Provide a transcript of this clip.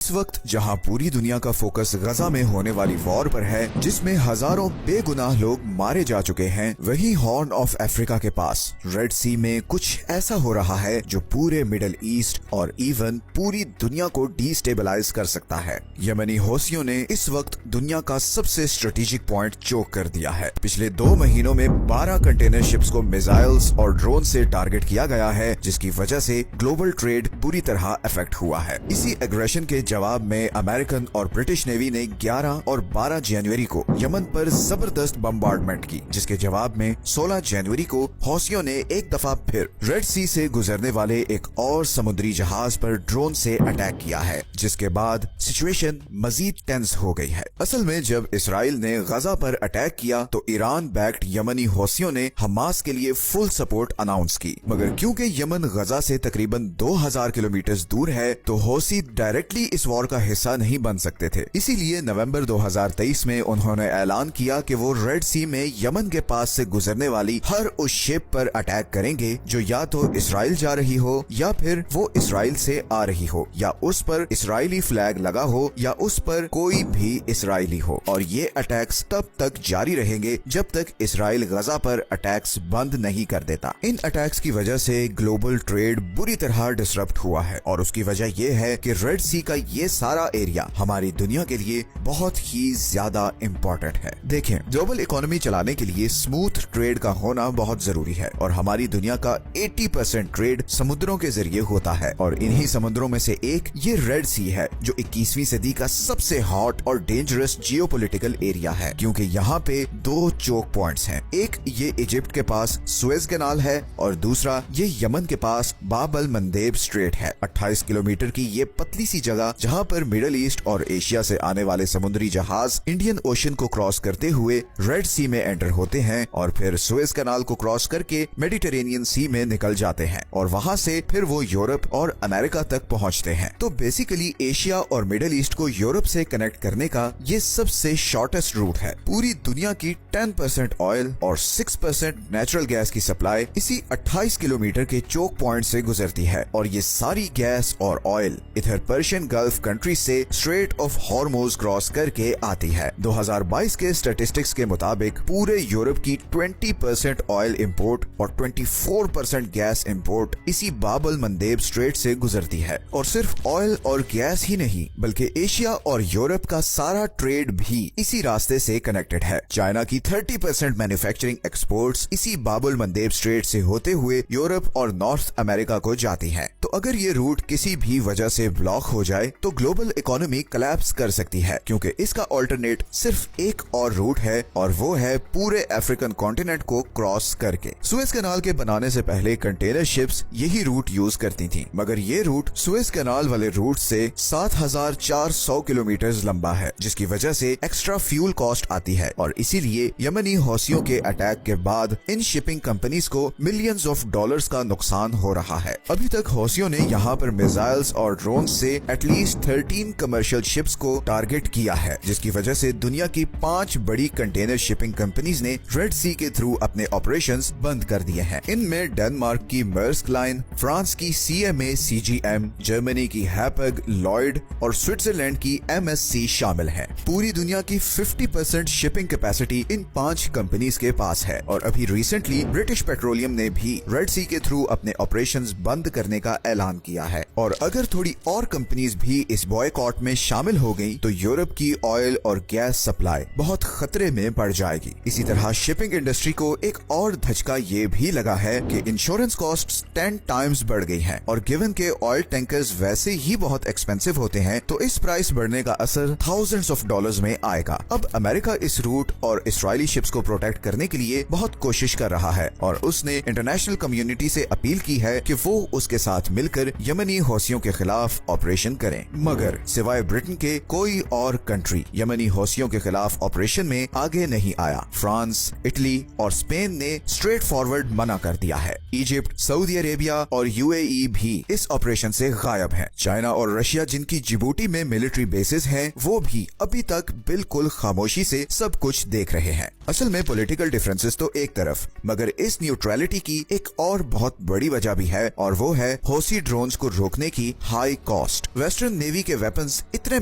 इस वक्त जहां पूरी दुनिया का फोकस गजा में होने वाली वॉर पर है, जिसमें हजारों बेगुनाह लोग मारे जा चुके हैं, वही हॉर्न ऑफ अफ्रीका के पास रेड सी में कुछ ऐसा हो रहा है जो पूरे मिडिल ईस्ट और इवन पूरी दुनिया को डिस्टेबलाइज कर सकता है। यमनी हौसियों ने इस वक्त दुनिया का सबसे स्ट्रेटेजिक पॉइंट चोक कर दिया है। पिछले 2 महीनों में 12 कंटेनर शिप्स को मिसाइल्स और ड्रोन से टारगेट किया गया है, जिसकी वजह से ग्लोबल ट्रेड बुरी तरह अफेक्ट हुआ है। इसी एग्रेशन के जवाब में अमेरिकन और ब्रिटिश नेवी ने 11 और 12 जनवरी को यमन पर जबरदस्त बम्बार्डमेंट की, जिसके जवाब में 16 जनवरी को हौसियों ने एक दफा फिर रेड सी से गुजरने वाले एक और समुद्री जहाज पर ड्रोन से अटैक किया है, जिसके बाद सिचुएशन मजीद टेंस हो गई है। असल में जब इसराइल ने गजा पर अटैक किया तो ईरान बैक्ड यमनी हौसियों ने हमास के लिए फुल सपोर्ट अनाउंस की, मगर क्योंकि यमन गजा से तकरीबन 2000 किलोमीटर दूर है तो हौसी डायरेक्टली इस वॉर का हिस्सा नहीं बन सकते थे। इसीलिए नवंबर 2023 में उन्होंने ऐलान किया कि वो रेड सी में यमन के पास से गुजरने वाली हर उस शिप पर अटैक करेंगे जो या तो इसराइल जा रही हो या फिर वो इसराइल से आ रही हो, या उस पर इसराइली फ्लैग लगा हो या उस पर कोई भी इसराइली हो। और ये अटैक्स तब तक जारी रहेंगे जब तक इसराइल गजा पर अटैक्स बंद नहीं कर देता। इन अटैक्स की वजह से ग्लोबल ट्रेड बुरी तरह डिसरप्ट हुआ है और उसकी वजह यह है कि रेड सी का ये सारा एरिया हमारी दुनिया के लिए बहुत ही ज्यादा इम्पोर्टेंट है। देखें, ग्लोबल इकोनॉमी चलाने के लिए स्मूथ ट्रेड का होना बहुत जरूरी है और हमारी दुनिया का 80% ट्रेड समुद्रों के जरिए होता है और इन्हीं समुद्रों में से एक ये रेड सी है जो 21वीं सदी का सबसे हॉट और डेंजरस जियोपॉलिटिकल एरिया है, क्योंकि यहाँ पे 2 चोक पॉइंट्स हैं। एक ये इजिप्ट के पास सुएज कैनाल है और दूसरा ये यमन के पास बाब अल मंदेब स्ट्रेट है। 28 किलोमीटर की ये पतली सी जगह जहाँ पर मिडिल ईस्ट और एशिया से आने वाले समुद्री जहाज इंडियन ओशन को क्रॉस करते हुए रेड सी में एंटर होते हैं और फिर सुएज कैनाल को क्रॉस करके मेडिटेरेनियन सी में निकल जाते हैं और वहाँ से फिर वो यूरोप और अमेरिका तक पहुँचते हैं। तो बेसिकली एशिया और मिडिल ईस्ट को यूरोप से कनेक्ट करने का ये सबसे शॉर्टेस्ट रूट है। पूरी दुनिया की 10% ऑयल और 6% नेचुरल गैस की सप्लाई इसी 28 किलोमीटर के चोक पॉइंट से गुजरती है और ये सारी गैस और ऑयल इधर पर्शियन गल्फ कंट्री से स्ट्रेट ऑफ हॉर्मोज क्रॉस करके आती है। 2022 के स्टैटिस्टिक्स के मुताबिक पूरे यूरोप की 20% ऑयल इंपोर्ट और 24% गैस इंपोर्ट इसी बाब अल मंदेब स्ट्रेट से गुजरती है। और सिर्फ ऑयल और गैस ही नहीं बल्कि एशिया और यूरोप का सारा ट्रेड भी इसी रास्ते से कनेक्टेड है। चाइना की 30% मैन्युफैक्चरिंग एक्सपोर्ट्स इसी बाब अल मंदेब स्ट्रेट से होते हुए यूरोप और नॉर्थ अमेरिका को जाती है। तो अगर ये रूट किसी भी वजह से ब्लॉक हो जाए तो ग्लोबल इकोनॉमी कोलैप्स कर सकती है, क्योंकि इसका ऑल्टरनेट सिर्फ एक और रूट है और वो है पूरे अफ्रीकन कॉन्टिनेंट को क्रॉस करके। सुएज कैनाल के बनाने से पहले कंटेनर शिप्स यही रूट यूज करती थी, मगर ये रूट सुएज कैनाल वाले रूट से 7400 किलोमीटर लंबा है, जिसकी वजह से एक्स्ट्रा फ्यूल कॉस्ट आती है और इसीलिए यमनी हौसियों के अटैक के बाद इन शिपिंग कंपनीज को मिलियंस ऑफ डॉलर्स का नुकसान हो रहा है। अभी तक हौसियों ने यहाँ पर मिसाइल्स और ड्रोन से एटलीस्ट 13 कमर्शियल शिप्स को टारगेट किया है, जिसकी वजह से दुनिया की 5 बड़ी कंटेनर शिपिंग कंपनीज ने रेड सी के थ्रू अपने ऑपरेशंस बंद कर दिए हैं। इनमें डेनमार्क की मर्स्क लाइन, फ्रांस की CMA CGM, जर्मनी की हैपग, लॉयड और स्विट्जरलैंड की MSC शामिल है। पूरी दुनिया की 50% शिपिंग कैपेसिटी इन 5 कंपनीज के पास है और अभी रिसेंटली ब्रिटिश पेट्रोलियम ने भी रेड सी के थ्रू अपने ऑपरेशंस बंद करने का ऐलान किया है। और अगर थोड़ी और कंपनीज भी इस बॉयकॉट में शामिल हो गई तो यूरोप की ऑयल और गैस सप्लाई बहुत खतरे में पड़ जाएगी। इसी तरह शिपिंग इंडस्ट्री को एक और धचका ये भी लगा है कि इंश्योरेंस कॉस्ट्स 10 टाइम्स बढ़ गई हैं और गिवन के ऑयल टैंकर्स वैसे ही बहुत एक्सपेंसिव होते हैं तो इस प्राइस बढ़ने का असर थाउजेंड्स ऑफ डॉलर्स में आएगा। अब अमेरिका इस रूट और इसराइली शिप्स को प्रोटेक्ट करने के लिए बहुत कोशिश कर रहा है और उसने इंटरनेशनल कम्युनिटी से अपील की है कि वो उसके साथ मिलकर यमनी हौसियों के खिलाफ ऑपरेशन करें, मगर सिवाय ब्रिटेन के कोई और कंट्री यमनी हौसियों के खिलाफ ऑपरेशन में आगे नहीं आया। फ्रांस, इटली और स्पेन ने स्ट्रेट फॉरवर्ड मना कर दिया है। इजिप्ट, सऊदी अरेबिया और UAE भी इस ऑपरेशन से गायब है। चाइना और रशिया, जिनकी जिबूटी में मिलिट्री बेसिस हैं, वो भी अभी तक बिल्कुल खामोशी से सब कुछ देख रहे हैं। असल में पॉलिटिकल डिफरेंसेस तो एक तरफ, मगर इस न्यूट्रलिटी की एक और बहुत बड़ी वजह भी है और वो है हौसी ड्रोन्स को रोकने की हाई कॉस्ट। वेस्टर्न नेवी के वेपन्स इतने